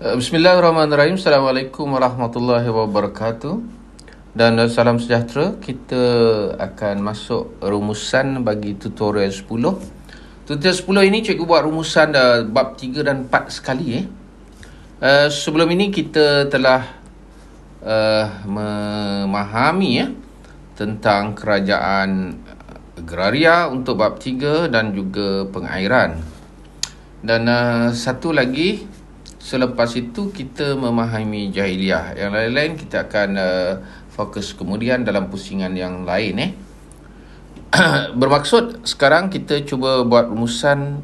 Bismillahirrahmanirrahim. Assalamualaikum warahmatullahi wabarakatuh. Dan salam sejahtera. Kita akan masuk rumusan bagi tutorial 10. Tutorial 10 ini cikgu buat rumusan bab 3 dan 4 sekali. Sebelum ini kita telah memahami tentang kerajaan agraria untuk bab 3 dan juga pengairan. Dan satu lagi, selepas itu kita memahami jahiliah. Yang lain-lain kita akan fokus kemudian dalam pusingan yang lain. Bermaksud sekarang kita cuba buat rumusan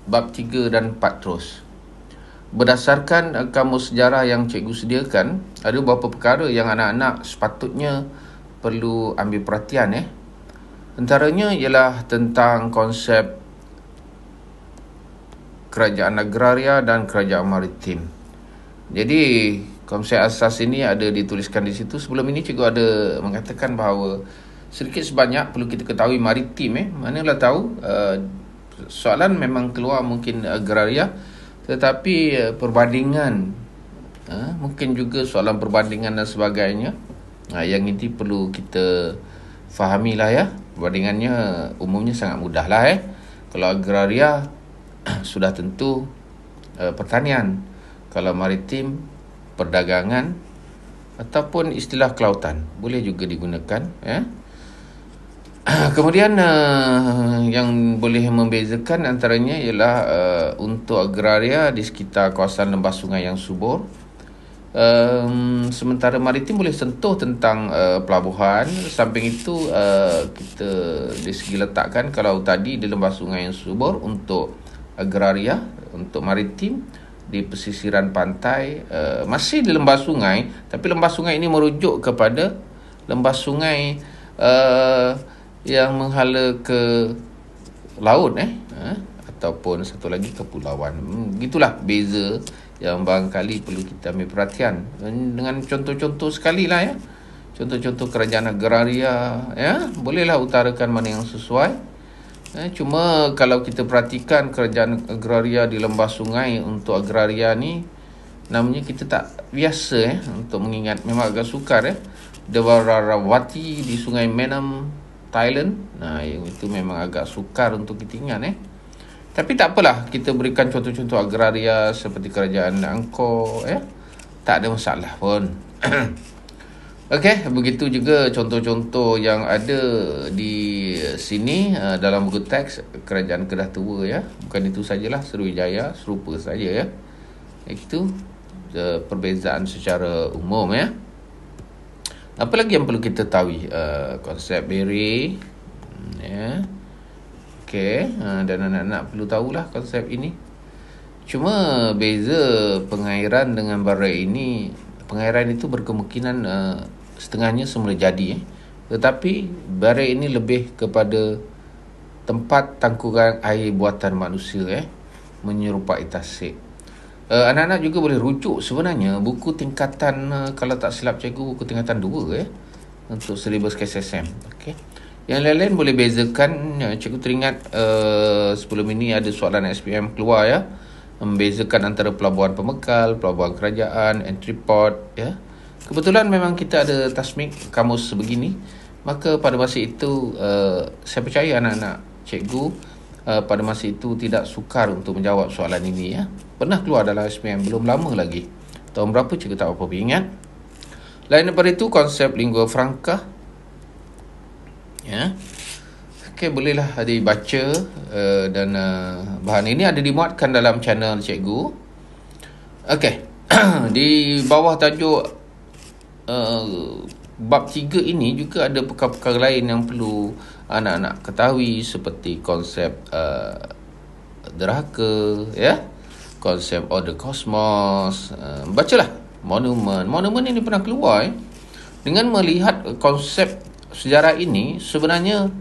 bab 3 dan 4 terus. Berdasarkan kamus sejarah yang cikgu sediakan, ada beberapa perkara yang anak-anak sepatutnya perlu ambil perhatian. Antaranya ialah tentang konsep kerajaan agraria dan kerajaan maritim. Jadi konsep asas ini ada dituliskan di situ. Sebelum ini cikgu ada mengatakan bahawa sedikit sebanyak perlu kita ketahui maritim. Manalah tahu soalan memang keluar mungkin agraria, tetapi perbandingan, mungkin juga soalan perbandingan dan sebagainya. Yang ini perlu kita fahamilah ya. Perbandingannya umumnya sangat mudah lah. Kalau agraria sudah tentu pertanian, kalau maritim perdagangan ataupun istilah kelautan boleh juga digunakan. Kemudian yang boleh membezakan antaranya ialah untuk agraria di sekitar kawasan lembah sungai yang subur, sementara maritim boleh sentuh tentang pelabuhan. Samping itu kita dari segi letakkan, kalau tadi di lembah sungai yang subur untuk agraria, untuk maritim di pesisiran pantai, masih di lembah sungai, tapi lembah sungai ini merujuk kepada lembah sungai yang menghala ke laut ataupun satu lagi kepulauan. Begitulah beza yang barangkali perlu kita ambil perhatian. Dengan contoh-contoh sekali lah contoh-contoh kerajaan agraria, bolehlah utarakan mana yang sesuai. Cuma kalau kita perhatikan kerajaan agraria di lembah sungai, untuk agraria ni namanya kita tak biasa untuk mengingat. Memang agak sukar Dwarawati di Sungai Menam, Thailand. Yang itu memang agak sukar untuk kita ingat. Tapi tak apalah, kita berikan contoh-contoh agraria seperti kerajaan Angkor. Tak ada masalah pun. Okey, begitu juga contoh-contoh yang ada di sini dalam buku teks kerajaan Kedah Tua Bukan itu sajalah, Sriwijaya serupa saja Itu perbezaan secara umum Apa lagi yang perlu kita tahu? Konsep beret Okey, dan anak-anak perlu tahulah konsep ini. Cuma beza pengairan dengan barai ini, pengairan itu berkemungkinan setengahnya semula jadi, tetapi barai ini lebih kepada tempat tangkuran air buatan manusia menyerupai tasik. Anak-anak juga boleh rujuk sebenarnya buku tingkatan, kalau tak silap cikgu, buku tingkatan 2 untuk silibus KSSM. Okey. Yang lain-lain boleh bezakan. Cikgu teringat sebelum ini ada soalan SPM keluar membezakan antara pelabuhan pemekal, pelabuhan kerajaan, entry port. Kebetulan memang kita ada tasmik kamus sebegini, maka pada masa itu saya percaya anak-anak cikgu pada masa itu tidak sukar untuk menjawab soalan ini. Pernah keluar dalam SPM belum lama lagi, tahun berapa cikgu tak apa ingat. Lain daripada itu, konsep lingua franca. Okey, bolehlah dibaca dan bahan ini ada dimuatkan dalam channel cikgu. Okey. Di bawah tajuk bab 3 ini juga ada perkara-perkara lain yang perlu anak-anak ketahui, seperti konsep derhaka, konsep order kosmos. Bacalah monumen. Monumen ini pernah keluar. Dengan melihat konsep sejarah ini, sebenarnya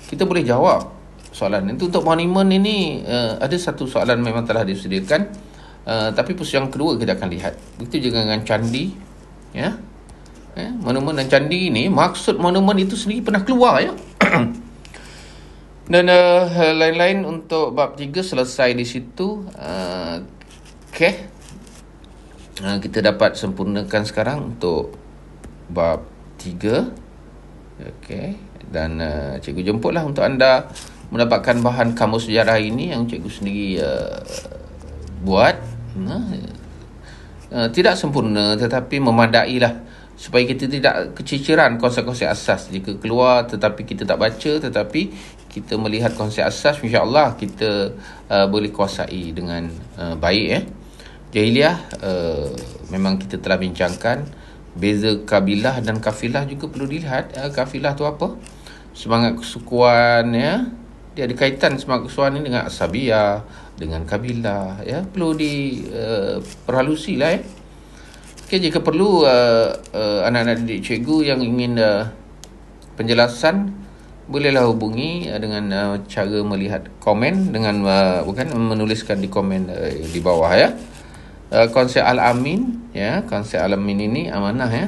kita boleh jawab soalan itu. Untuk monumen ini ada satu soalan memang telah disediakan, tapi yang kedua kita akan lihat. Begitu juga dengan candi. Monumen dan candi ini, maksud monumen itu sendiri pernah keluar Dan lain-lain untuk bab 3 selesai di situ. Okey. Kita dapat sempurnakan sekarang untuk bab 3. Okey. Dan cikgu jemputlah untuk anda mendapatkan bahan kamus sejarah ini yang cikgu sendiri buat. Tidak sempurna tetapi memadailah supaya kita tidak keciciran konsep-konsep asas. Jika keluar tetapi kita tak baca, tetapi kita melihat konsep asas, insya-Allah kita boleh kuasai dengan baik. Jahiliyah memang kita telah bincangkan beza kabilah dan kafilah juga perlu dilihat. Kafilah tu apa? Semangat kesukuan, ya. Dia ada kaitan semangat kesukuan ini dengan asabiyah, dengan kabilah, ya. Perlu diperhalusi lah, ya. Okay, jika perlu anak-anak didik cikgu yang ingin penjelasan, bolehlah hubungi dengan cara melihat komen dengan bukan menuliskan di komen di bawah, ya. Konsep Al-Amin, ya, konsep Al-Amin ini amanah, ya.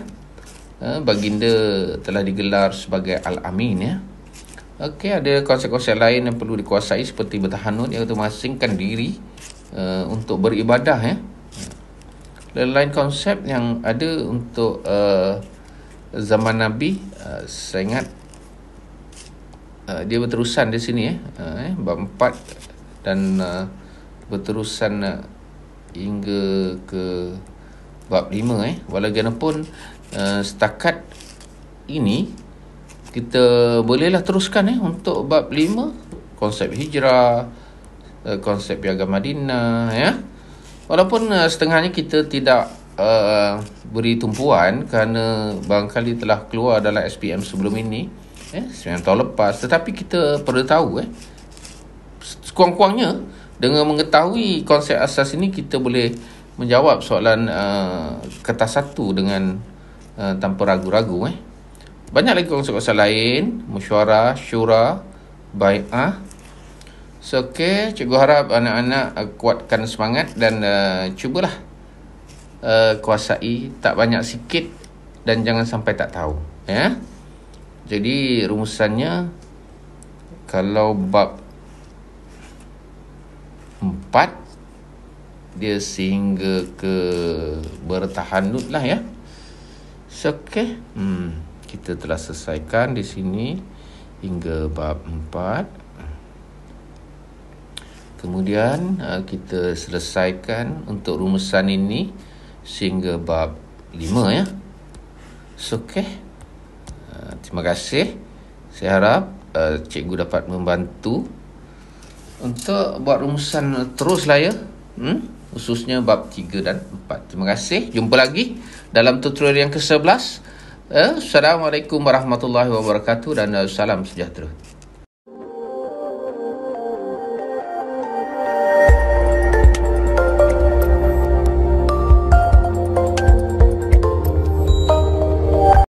Baginda telah digelar sebagai Al-Amin, ya. Okey, ada konsep-konsep lain yang perlu dikuasai seperti bertahanut, iaitu mengasingkan diri untuk beribadah, ya. Dan lain konsep yang ada untuk zaman Nabi, saya ingat dia berterusan di sini, bab 4 dan berterusan hingga ke bab 5. Walaupun setakat ini kita bolehlah teruskan untuk bab 5, konsep hijrah, konsep piagam Madinah, ya. Walaupun setengahnya kita tidak beri tumpuan kerana barangkali telah keluar dalam SPM sebelum ini, 9 tahun lepas, tetapi kita perlu tahu sekurang-kurangnya dengan mengetahui konsep asas ini kita boleh menjawab soalan kertas 1 dengan tanpa ragu-ragu. Banyak lagi konsep-konsep lain, mesyuarah, syura, bai'ah. So, okay, cikgu harap anak-anak kuatkan semangat dan cubalah kuasai, tak banyak sikit, dan jangan sampai tak tahu, ya. Jadi rumusannya, kalau bab 4 dia sehingga ke bertahanut lah, ya. So, okay. Kita telah selesaikan di sini hingga bab 4. Kemudian kita selesaikan untuk rumusan ini sehingga bab 5, ya. So, okay. Terima kasih. Saya harap cikgu dapat membantu untuk buat rumusan teruslah, ya. Khususnya bab 3 dan 4. Terima kasih. Jumpa lagi dalam tutorial yang ke-11. Assalamualaikum warahmatullahi wabarakatuh dan salam sejahtera.